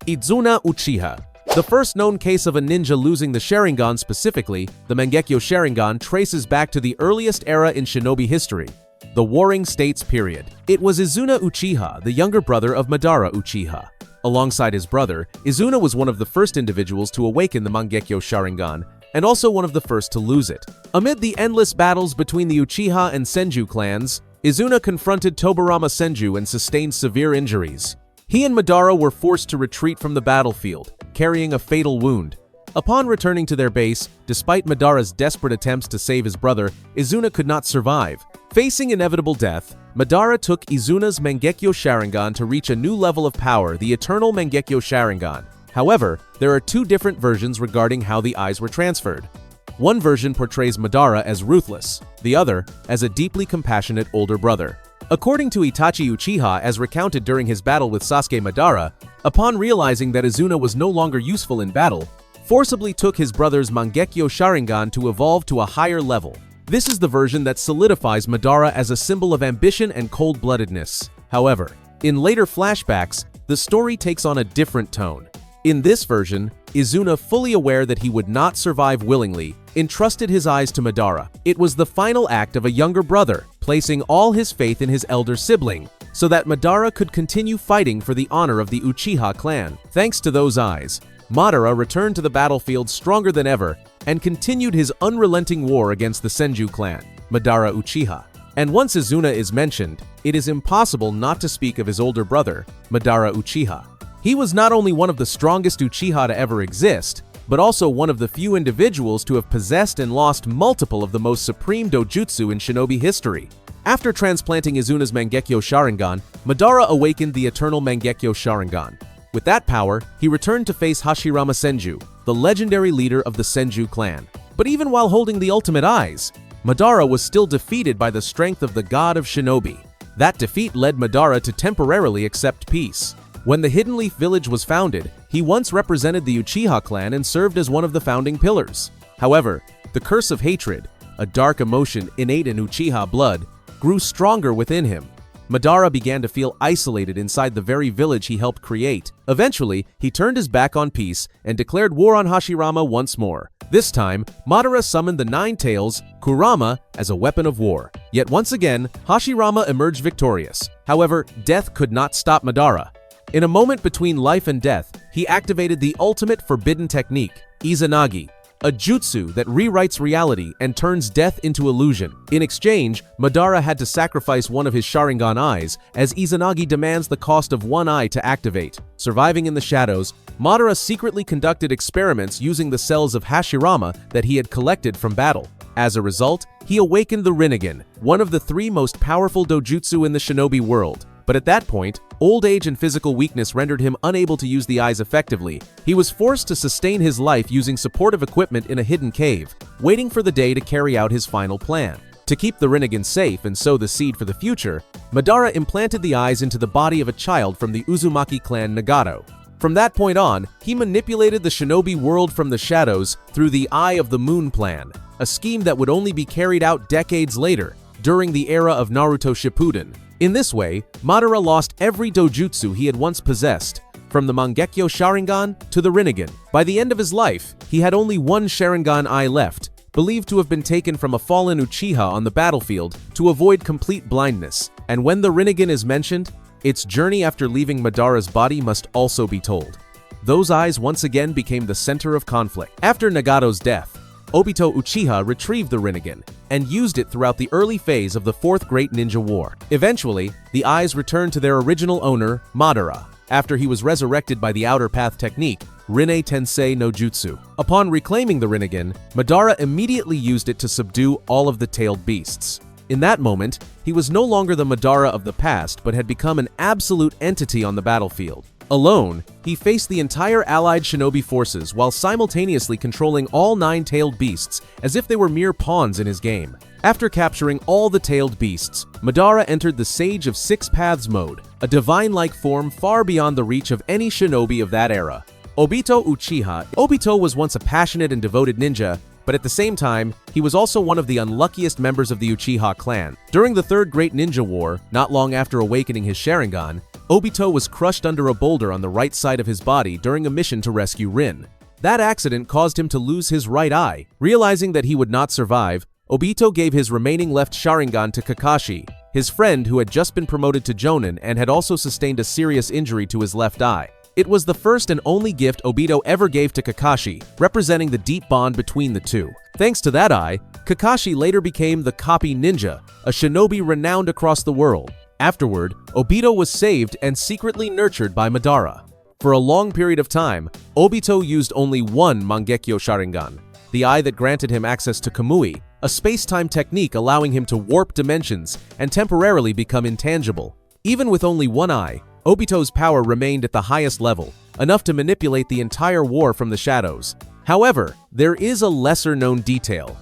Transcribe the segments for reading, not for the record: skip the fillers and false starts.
Izuna Uchiha. The first known case of a ninja losing the Sharingan, specifically the Mangekyo Sharingan, traces back to the earliest era in shinobi history, the Warring States period. It was Izuna Uchiha, the younger brother of Madara Uchiha. Alongside his brother, Izuna was one of the first individuals to awaken the Mangekyo Sharingan, and also one of the first to lose it. Amid the endless battles between the Uchiha and Senju clans, Izuna confronted Tobirama Senju and sustained severe injuries. He and Madara were forced to retreat from the battlefield, carrying a fatal wound. Upon returning to their base, despite Madara's desperate attempts to save his brother, Izuna could not survive. Facing inevitable death, Madara took Izuna's Mangekyo Sharingan to reach a new level of power, the Eternal Mangekyo Sharingan. However, there are two different versions regarding how the eyes were transferred. One version portrays Madara as ruthless, the other as a deeply compassionate older brother. According to Itachi Uchiha, as recounted during his battle with Sasuke, Madara, upon realizing that Izuna was no longer useful in battle, forcibly took his brother's Mangekyo Sharingan to evolve to a higher level. This is the version that solidifies Madara as a symbol of ambition and cold-bloodedness. However, in later flashbacks, the story takes on a different tone. In this version, Izuna, fully aware that he would not survive willingly, entrusted his eyes to Madara. It was the final act of a younger brother, placing all his faith in his elder sibling, so that Madara could continue fighting for the honor of the Uchiha clan. Thanks to those eyes, Madara returned to the battlefield stronger than ever and continued his unrelenting war against the Senju clan, Madara Uchiha. And once Izuna is mentioned, it is impossible not to speak of his older brother, Madara Uchiha. He was not only one of the strongest Uchiha to ever exist, but also one of the few individuals to have possessed and lost multiple of the most supreme dojutsu in shinobi history. After transplanting Izuna's Mangekyo Sharingan, Madara awakened the Eternal Mangekyo Sharingan. With that power, he returned to face Hashirama Senju, the legendary leader of the Senju clan. But even while holding the ultimate eyes, Madara was still defeated by the strength of the god of shinobi. That defeat led Madara to temporarily accept peace. When the Hidden Leaf Village was founded, he once represented the Uchiha clan and served as one of the founding pillars. However, the curse of hatred, a dark emotion innate in Uchiha blood, grew stronger within him. Madara began to feel isolated inside the very village he helped create. Eventually, he turned his back on peace and declared war on Hashirama once more. This time, Madara summoned the Nine Tails, Kurama, as a weapon of war. Yet once again, Hashirama emerged victorious. However, death could not stop Madara. In a moment between life and death, he activated the ultimate forbidden technique, Izanagi, a jutsu that rewrites reality and turns death into illusion. In exchange, Madara had to sacrifice one of his Sharingan eyes, as Izanagi demands the cost of one eye to activate. Surviving in the shadows, Madara secretly conducted experiments using the cells of Hashirama that he had collected from battle. As a result, he awakened the Rinnegan, one of the three most powerful dojutsu in the shinobi world. But at that point, old age and physical weakness rendered him unable to use the eyes effectively. He was forced to sustain his life using supportive equipment in a hidden cave, waiting for the day to carry out his final plan. To keep the Rinnegan safe and sow the seed for the future, Madara implanted the eyes into the body of a child from the Uzumaki clan Nagato. From that point on, he manipulated the shinobi world from the shadows through the Eye of the Moon plan, a scheme that would only be carried out decades later, during the era of Naruto Shippuden. In this way, Madara lost every dojutsu he had once possessed, from the Mangekyo Sharingan to the Rinnegan. By the end of his life, he had only one Sharingan eye left, believed to have been taken from a fallen Uchiha on the battlefield to avoid complete blindness. And when the Rinnegan is mentioned, its journey after leaving Madara's body must also be told. Those eyes once again became the center of conflict. After Nagato's death, Obito Uchiha retrieved the Rinnegan and used it throughout the early phase of the Fourth Great Ninja War. Eventually, the eyes returned to their original owner, Madara, after he was resurrected by the Outer Path technique, Rinne Tensei no Jutsu. Upon reclaiming the Rinnegan, Madara immediately used it to subdue all of the tailed beasts. In that moment, he was no longer the Madara of the past, but had become an absolute entity on the battlefield. Alone, he faced the entire allied shinobi forces while simultaneously controlling all 9 tailed beasts as if they were mere pawns in his game. After capturing all the tailed beasts, Madara entered the Sage of Six Paths mode, a divine-like form far beyond the reach of any shinobi of that era. Obito Uchiha. Obito was once a passionate and devoted ninja, but at the same time, he was also one of the unluckiest members of the Uchiha clan. During the Third Great Ninja War, not long after awakening his Sharingan, Obito was crushed under a boulder on the right side of his body during a mission to rescue Rin. That accident caused him to lose his right eye. Realizing that he would not survive, Obito gave his remaining left Sharingan to Kakashi, his friend who had just been promoted to Jonin and had also sustained a serious injury to his left eye. It was the first and only gift Obito ever gave to Kakashi, representing the deep bond between the two. Thanks to that eye, Kakashi later became the Copy Ninja, a shinobi renowned across the world. Afterward, Obito was saved and secretly nurtured by Madara. For a long period of time, Obito used only one Mangekyo Sharingan, the eye that granted him access to Kamui, a space-time technique allowing him to warp dimensions and temporarily become intangible. Even with only one eye, Obito's power remained at the highest level, enough to manipulate the entire war from the shadows. However, there is a lesser-known detail.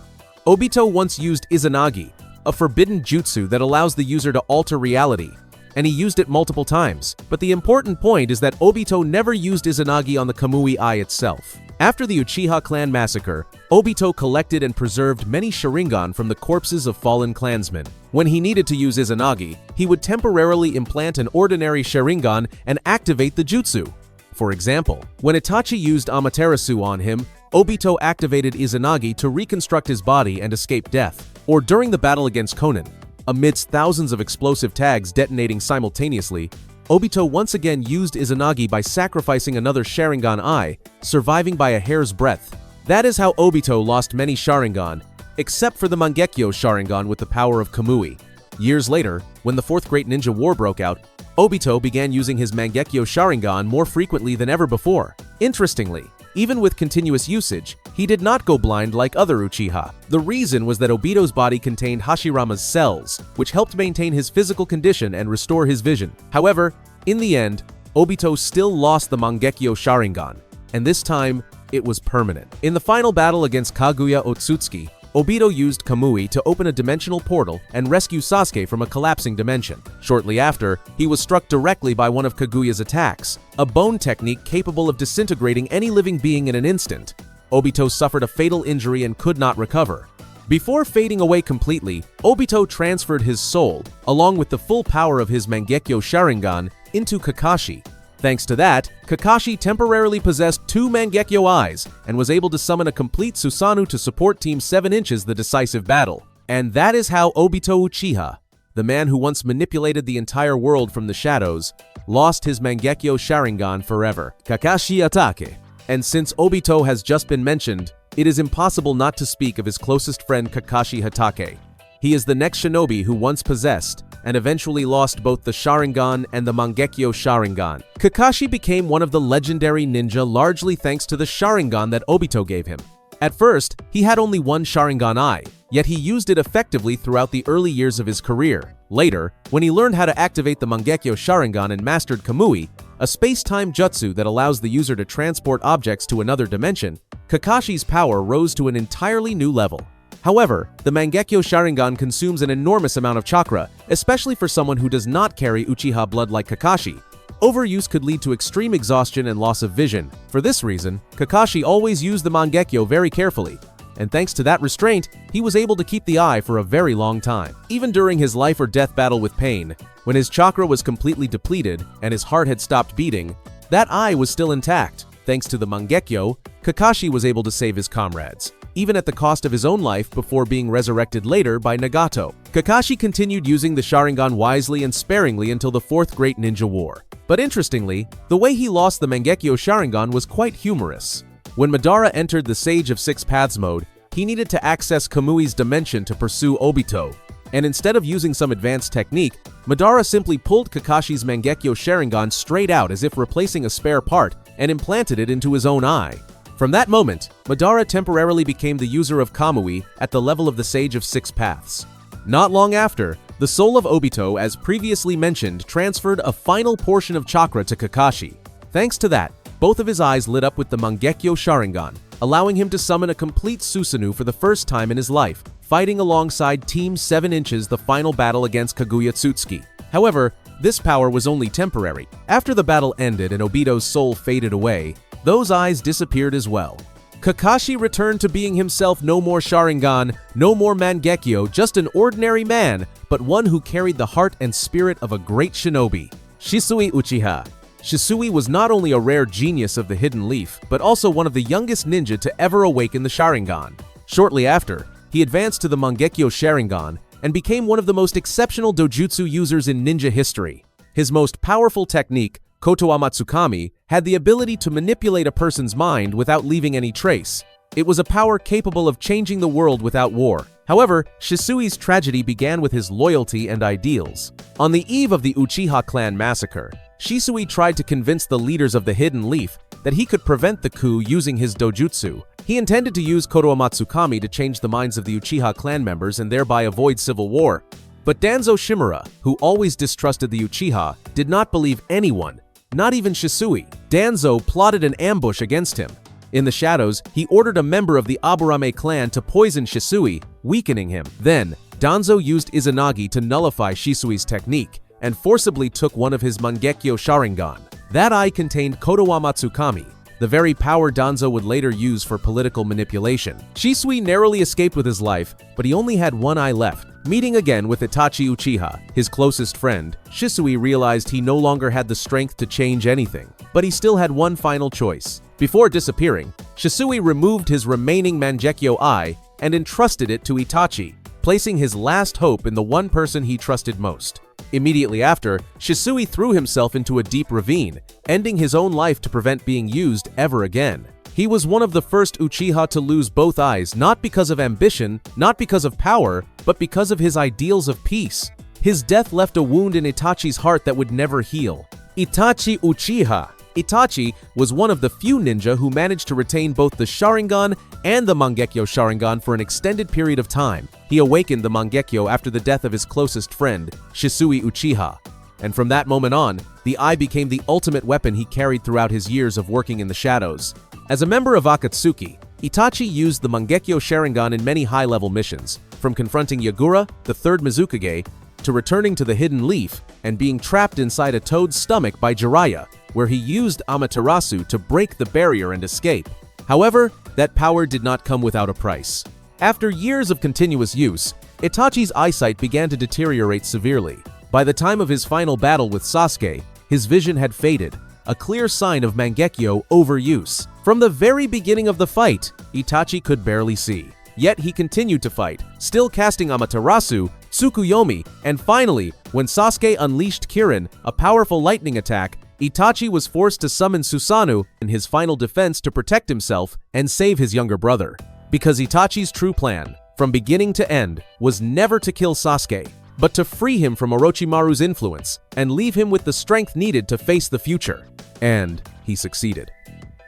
Obito once used Izanagi, a forbidden jutsu that allows the user to alter reality, and he used it multiple times. But the important point is that Obito never used Izanagi on the Kamui eye itself. After the Uchiha clan massacre, Obito collected and preserved many Sharingan from the corpses of fallen clansmen. When he needed to use Izanagi, he would temporarily implant an ordinary Sharingan and activate the jutsu. For example, when Itachi used Amaterasu on him, Obito activated Izanagi to reconstruct his body and escape death. Or during the battle against Konin, amidst thousands of explosive tags detonating simultaneously, Obito once again used Izanagi by sacrificing another Sharingan eye, surviving by a hair's breadth. That is how Obito lost many Sharingan, except for the Mangekyo Sharingan with the power of Kamui. Years later, when the Fourth Great Ninja War broke out, Obito began using his Mangekyo Sharingan more frequently than ever before. Interestingly, even with continuous usage, he did not go blind like other Uchiha. The reason was that Obito's body contained Hashirama's cells, which helped maintain his physical condition and restore his vision. However, in the end, Obito still lost the Mangekyo Sharingan, and this time, it was permanent. In the final battle against Kaguya Otsutsuki, Obito used Kamui to open a dimensional portal and rescue Sasuke from a collapsing dimension. Shortly after, he was struck directly by one of Kaguya's attacks, a bone technique capable of disintegrating any living being in an instant. Obito suffered a fatal injury and could not recover. Before fading away completely, Obito transferred his soul, along with the full power of his Mangekyo Sharingan, into Kakashi. Thanks to that, Kakashi temporarily possessed two Mangekyo eyes and was able to summon a complete Susanoo to support Team 7 Inches the decisive battle. And that is how Obito Uchiha, the man who once manipulated the entire world from the shadows, lost his Mangekyo Sharingan forever. Kakashi Atake. And since Obito has just been mentioned, it is impossible not to speak of his closest friend Kakashi Hatake. He is the next shinobi who once possessed and eventually lost both the Sharingan and the Mangekyo Sharingan. Kakashi became one of the legendary ninja largely thanks to the Sharingan that Obito gave him. At first, he had only one Sharingan eye, yet he used it effectively throughout the early years of his career. Later, when he learned how to activate the Mangekyo Sharingan and mastered Kamui, a space-time jutsu that allows the user to transport objects to another dimension, Kakashi's power rose to an entirely new level. However, the Mangekyo Sharingan consumes an enormous amount of chakra, especially for someone who does not carry Uchiha blood like Kakashi. Overuse could lead to extreme exhaustion and loss of vision. For this reason, Kakashi always used the Mangekyo very carefully, and thanks to that restraint, he was able to keep the eye for a very long time. Even during his life or death battle with pain, when his chakra was completely depleted and his heart had stopped beating, that eye was still intact. Thanks to the Mangekyo, Kakashi was able to save his comrades, even at the cost of his own life before being resurrected later by Nagato. Kakashi continued using the Sharingan wisely and sparingly until the Fourth Great Ninja War. But interestingly, the way he lost the Mangekyo Sharingan was quite humorous. When Madara entered the Sage of Six Paths mode, he needed to access Kamui's dimension to pursue Obito. And instead of using some advanced technique, Madara simply pulled Kakashi's Mangekyo Sharingan straight out as if replacing a spare part and implanted it into his own eye. From that moment, Madara temporarily became the user of Kamui at the level of the Sage of Six Paths. Not long after, the soul of Obito, as previously mentioned, transferred a final portion of chakra to Kakashi. Thanks to that, both of his eyes lit up with the Mangekyo Sharingan, allowing him to summon a complete Susanoo for the first time in his life, fighting alongside Team 7 Inches the final battle against Kaguya Otsutsuki. However, this power was only temporary. After the battle ended and Obito's soul faded away, those eyes disappeared as well. Kakashi returned to being himself, no more Sharingan, no more Mangekyo, just an ordinary man, but one who carried the heart and spirit of a great shinobi. Shisui Uchiha. Shisui was not only a rare genius of the hidden leaf, but also one of the youngest ninja to ever awaken the Sharingan. Shortly after, he advanced to the Mangekyo Sharingan and became one of the most exceptional dojutsu users in ninja history. His most powerful technique, Kotoamatsukami, had the ability to manipulate a person's mind without leaving any trace. It was a power capable of changing the world without war. However, Shisui's tragedy began with his loyalty and ideals. On the eve of the Uchiha clan massacre, Shisui tried to convince the leaders of the Hidden Leaf that he could prevent the coup using his dojutsu. He intended to use Kotoamatsukami to change the minds of the Uchiha clan members and thereby avoid civil war. But Danzo Shimura, who always distrusted the Uchiha, did not believe anyone, not even Shisui. Danzo plotted an ambush against him. In the shadows, he ordered a member of the Aburame clan to poison Shisui, weakening him. Then, Danzo used Izanagi to nullify Shisui's technique and forcibly took one of his Mangekyo Sharingan. That eye contained Kotoamatsukami, the very power Danzo would later use for political manipulation. Shisui narrowly escaped with his life, but he only had one eye left. Meeting again with Itachi Uchiha, his closest friend, Shisui realized he no longer had the strength to change anything, but he still had one final choice. Before disappearing, Shisui removed his remaining Mangekyo eye and entrusted it to Itachi, placing his last hope in the one person he trusted most. Immediately after, Shisui threw himself into a deep ravine, ending his own life to prevent being used ever again. He was one of the first Uchiha to lose both eyes, not because of ambition, not because of power, but because of his ideals of peace. His death left a wound in Itachi's heart that would never heal. Itachi Uchiha. Itachi was one of the few ninja who managed to retain both the Sharingan and the Mangekyo Sharingan for an extended period of time. He awakened the Mangekyo after the death of his closest friend, Shisui Uchiha. And from that moment on, the eye became the ultimate weapon he carried throughout his years of working in the shadows. As a member of Akatsuki, Itachi used the Mangekyo Sharingan in many high-level missions, from confronting Yagura, the third Mizukage, to returning to the Hidden Leaf and being trapped inside a toad's stomach by Jiraiya, where he used Amaterasu to break the barrier and escape. However, that power did not come without a price. After years of continuous use, Itachi's eyesight began to deteriorate severely. By the time of his final battle with Sasuke, his vision had faded, a clear sign of Mangekyo overuse. From the very beginning of the fight, Itachi could barely see. Yet he continued to fight, still casting Amaterasu, Tsukuyomi, and finally, when Sasuke unleashed Kirin, a powerful lightning attack, Itachi was forced to summon Susanoo in his final defense to protect himself and save his younger brother. Because Itachi's true plan, from beginning to end, was never to kill Sasuke, but to free him from Orochimaru's influence and leave him with the strength needed to face the future. And he succeeded.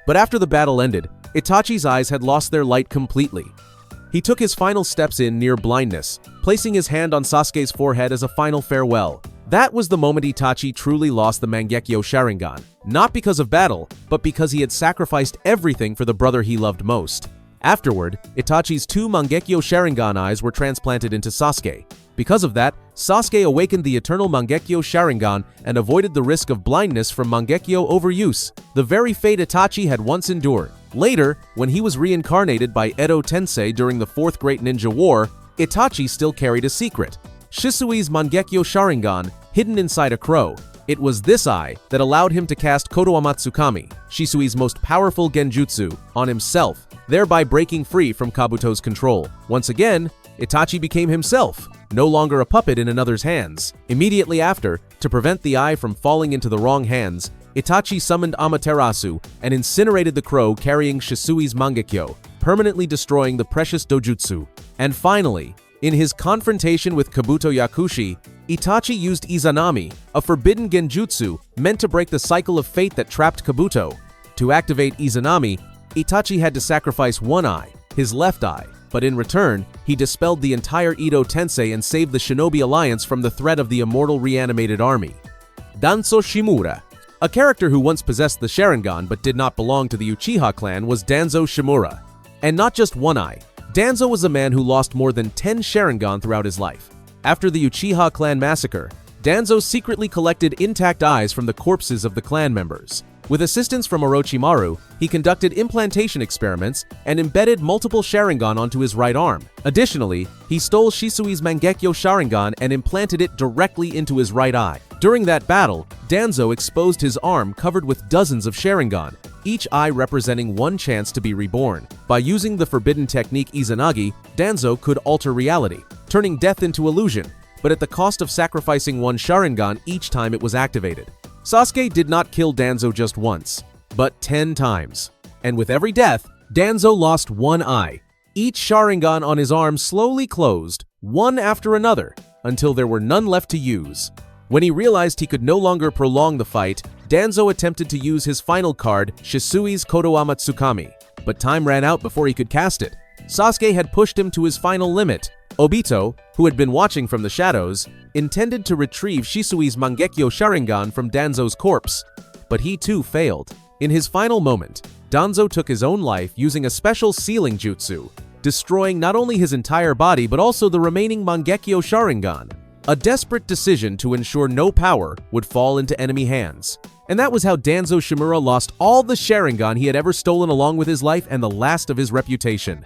But after the battle ended, Itachi's eyes had lost their light completely. He took his final steps in near blindness, placing his hand on Sasuke's forehead as a final farewell. That was the moment Itachi truly lost the Mangekyo Sharingan, not because of battle, but because he had sacrificed everything for the brother he loved most. Afterward, Itachi's two Mangekyo Sharingan eyes were transplanted into Sasuke. Because of that, Sasuke awakened the eternal Mangekyo Sharingan and avoided the risk of blindness from Mangekyo overuse, the very fate Itachi had once endured. Later, when he was reincarnated by Edo Tensei during the Fourth Great Ninja War, Itachi still carried a secret: Shisui's Mangekyo Sharingan, hidden inside a crow. It was this eye that allowed him to cast Kotoamatsukami, Shisui's most powerful genjutsu, on himself, thereby breaking free from Kabuto's control. Once again, Itachi became himself, no longer a puppet in another's hands. Immediately after, to prevent the eye from falling into the wrong hands, Itachi summoned Amaterasu and incinerated the crow carrying Shisui's Mangekyo, permanently destroying the precious dojutsu. And finally, in his confrontation with Kabuto Yakushi, Itachi used Izanami, a forbidden genjutsu meant to break the cycle of fate that trapped Kabuto. To activate Izanami, Itachi had to sacrifice one eye, his left eye, but in return, he dispelled the entire Edo Tensei and saved the Shinobi Alliance from the threat of the immortal reanimated army. Danzo Shimura. A character who once possessed the Sharingan but did not belong to the Uchiha clan was Danzo Shimura. And not just one eye. Danzo was a man who lost more than 10 Sharingan throughout his life. After the Uchiha clan massacre, Danzo secretly collected intact eyes from the corpses of the clan members. With assistance from Orochimaru, he conducted implantation experiments and embedded multiple Sharingan onto his right arm. Additionally, he stole Shisui's Mangekyo Sharingan and implanted it directly into his right eye. During that battle, Danzo exposed his arm covered with dozens of Sharingan, each eye representing one chance to be reborn. By using the forbidden technique Izanagi, Danzo could alter reality, turning death into illusion, but at the cost of sacrificing one Sharingan each time it was activated. Sasuke did not kill Danzo just once, but 10 times. And with every death, Danzo lost one eye. Each Sharingan on his arm slowly closed, one after another, until there were none left to use. When he realized he could no longer prolong the fight, Danzo attempted to use his final card, Shisui's Kotoamatsukami, but time ran out before he could cast it. Sasuke had pushed him to his final limit. Obito, who had been watching from the shadows, intended to retrieve Shisui's Mangekyo Sharingan from Danzo's corpse, but he too failed. In his final moment, Danzo took his own life using a special sealing jutsu, destroying not only his entire body but also the remaining Mangekyo Sharingan. A desperate decision to ensure no power would fall into enemy hands. And that was how Danzo Shimura lost all the Sharingan he had ever stolen along with his life and the last of his reputation.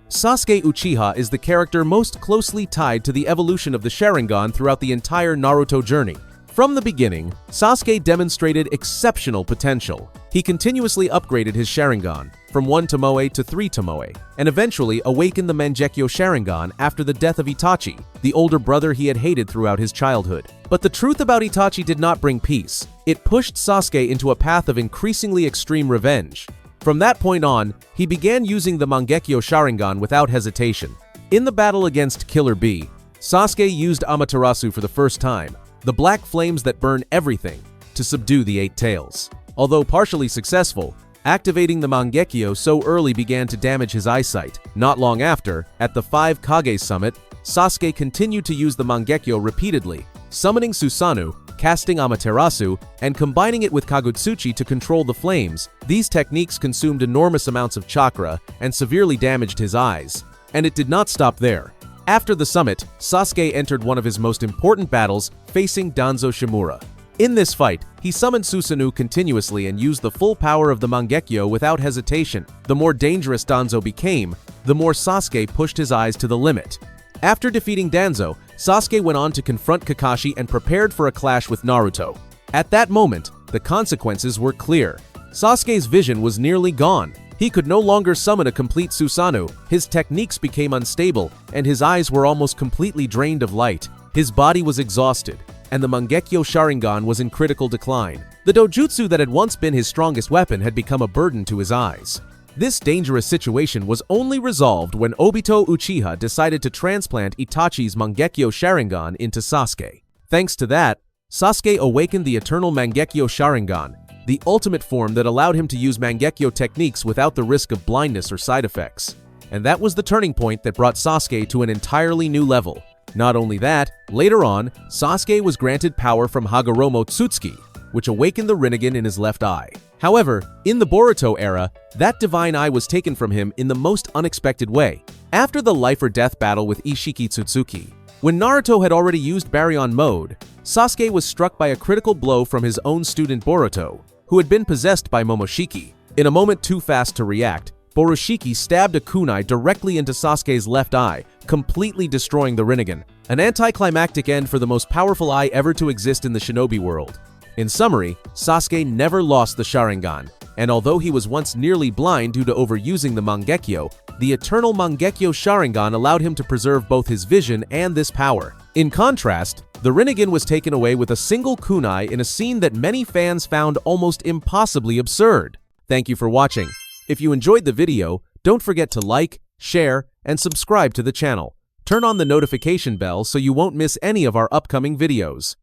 Sasuke Uchiha is the character most closely tied to the evolution of the Sharingan throughout the entire Naruto journey. From the beginning, Sasuke demonstrated exceptional potential. He continuously upgraded his Sharingan, from 1 Tomoe to 3 Tomoe, and eventually awakened the Mangekyo Sharingan after the death of Itachi, the older brother he had hated throughout his childhood. But the truth about Itachi did not bring peace. It pushed Sasuke into a path of increasingly extreme revenge. From that point on, he began using the Mangekyo Sharingan without hesitation. In the battle against Killer Bee, Sasuke used Amaterasu for the first time, the black flames that burn everything, to subdue the Eight Tails. Although partially successful, activating the Mangekyo so early began to damage his eyesight. Not long after, at the 5 Kage Summit, Sasuke continued to use the Mangekyo repeatedly, summoning Susanoo, casting Amaterasu, and combining it with Kagutsuchi to control the flames. These techniques consumed enormous amounts of chakra and severely damaged his eyes. And it did not stop there. After the summit, Sasuke entered one of his most important battles, facing Danzo Shimura. In this fight, he summoned Susanoo continuously and used the full power of the Mangekyo without hesitation. The more dangerous Danzo became, the more Sasuke pushed his eyes to the limit. After defeating Danzo, Sasuke went on to confront Kakashi and prepared for a clash with Naruto. At that moment, the consequences were clear. Sasuke's vision was nearly gone. He could no longer summon a complete Susanoo, his techniques became unstable, and his eyes were almost completely drained of light. His body was exhausted, and the Mangekyo Sharingan was in critical decline. The dojutsu that had once been his strongest weapon had become a burden to his eyes. This dangerous situation was only resolved when Obito Uchiha decided to transplant Itachi's Mangekyo Sharingan into Sasuke. Thanks to that, Sasuke awakened the eternal Mangekyo Sharingan, the ultimate form that allowed him to use Mangekyo techniques without the risk of blindness or side effects. And that was the turning point that brought Sasuke to an entirely new level. Not only that, later on, Sasuke was granted power from Hagoromo Tsutsuki, which awakened the Rinnegan in his left eye. However, in the Boruto era, that divine eye was taken from him in the most unexpected way. After the life-or-death battle with Ishiki Tsutsuki, when Naruto had already used Baryon mode, Sasuke was struck by a critical blow from his own student Boruto, who had been possessed by Momoshiki. In a moment too fast to react, Borushiki stabbed a kunai directly into Sasuke's left eye, completely destroying the Rinnegan. An anticlimactic end for the most powerful eye ever to exist in the shinobi world. In summary, Sasuke never lost the Sharingan, and although he was once nearly blind due to overusing the Mangekyo, the eternal Mangekyo Sharingan allowed him to preserve both his vision and this power. In contrast, the Rinnegan was taken away with a single kunai in a scene that many fans found almost impossibly absurd. Thank you for watching. If you enjoyed the video, don't forget to like, share, and subscribe to the channel. Turn on the notification bell so you won't miss any of our upcoming videos.